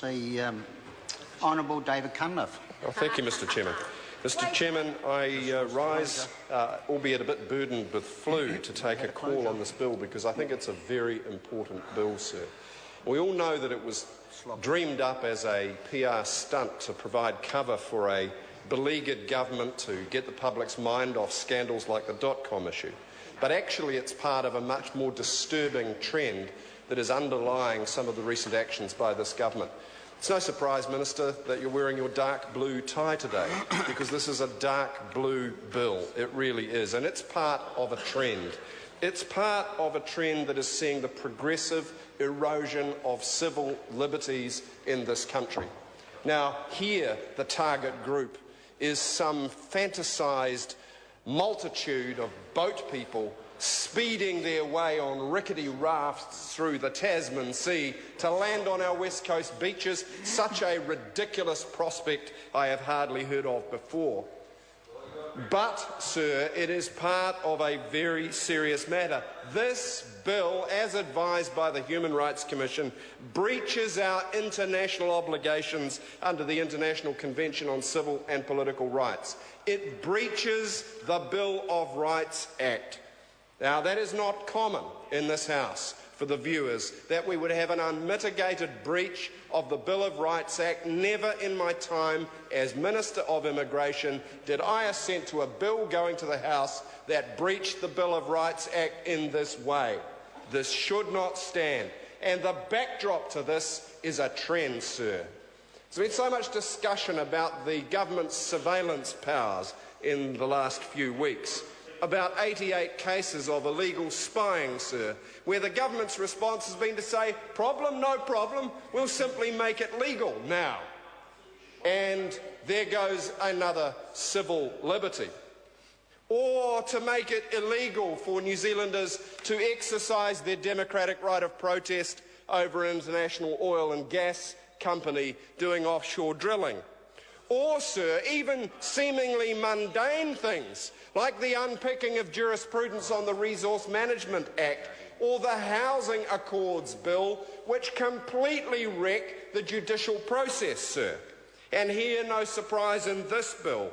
The Honourable David Cunliffe. Well, thank you, Mr Chairman. Mr Chairman, I rise, albeit a bit burdened with flu, to take a call on this bill because I think it's a very important bill, sir. We all know that it was dreamed up as a PR stunt to provide cover for a beleaguered government to get the public's mind off scandals like the .com issue. But actually it's part of a much more disturbing trend that is underlying some of the recent actions by this government. It's no surprise, Minister, that you're wearing your dark blue tie today, because this is a dark blue bill. It really is. And it's part of a trend. It's part of a trend that is seeing the progressive erosion of civil liberties in this country. Now, here the target group is some fantasised multitude of boat people speeding their way on rickety rafts through the Tasman Sea to land on our West Coast beaches. Such a ridiculous prospect I have hardly heard of before. But, sir, it is part of a very serious matter. This bill, as advised by the Human Rights Commission, breaches our international obligations under the International Convention on Civil and Political Rights. It breaches the Bill of Rights Act. Now, that is not common in this House for the viewers, that we would have an unmitigated breach of the Bill of Rights Act. Never in my time as Minister of Immigration did I assent to a bill going to the House that breached the Bill of Rights Act in this way. This should not stand. And the backdrop to this is a trend, sir. There's been so much discussion about the government's surveillance powers in the last few weeks. About 88 cases of illegal spying, sir, where the government's response has been to say, problem, no problem, we'll simply make it legal now. And there goes another civil liberty. Or to make it illegal for New Zealanders to exercise their democratic right of protest over an international oil and gas company doing offshore drilling. Or, sir, even seemingly mundane things like the unpicking of jurisprudence on the Resource Management Act or the Housing Accords Bill, which completely wreck the judicial process, sir. And here, no surprise in this bill,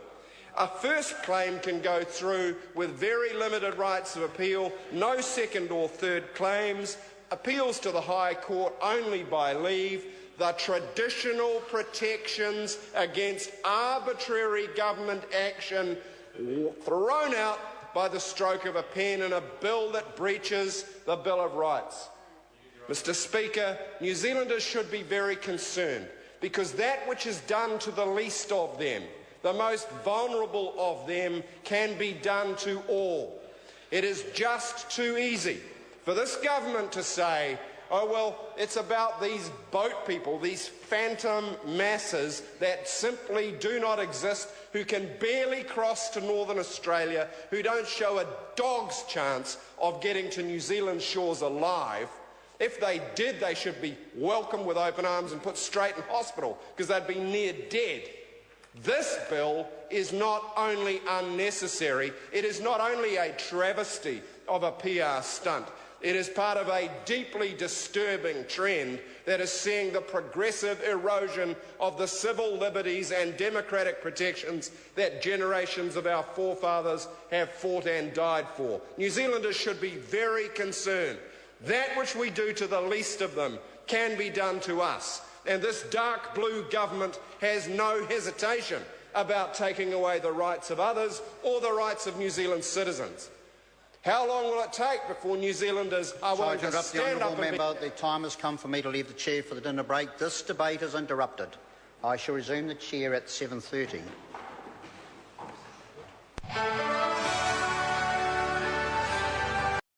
a first claim can go through with very limited rights of appeal, no second or third claims, appeals to the High Court only by leave, the traditional protections against arbitrary government action thrown out by the stroke of a pen in a bill that breaches the Bill of Rights. Mr. Speaker, New Zealanders should be very concerned, because that which is done to the least of them, the most vulnerable of them, can be done to all. It is just too easy for this government to say, oh, well, it's about these boat people, these phantom masses that simply do not exist, who can barely cross to Northern Australia, who don't show a dog's chance of getting to New Zealand shores alive. If they did, they should be welcomed with open arms and put straight in hospital, because they'd be near dead. This bill is not only unnecessary, it is not only a travesty of a PR stunt, it is part of a deeply disturbing trend that is seeing the progressive erosion of the civil liberties and democratic protections that generations of our forefathers have fought and died for. New Zealanders should be very concerned. That which we do to the least of them can be done to us. And this dark blue government has no hesitation about taking away the rights of others or the rights of New Zealand citizens. How long will it take before New Zealanders are willing to stand up and member, the time has come for me to leave the chair for the dinner break. This debate is interrupted. I shall resume the chair at 7:30.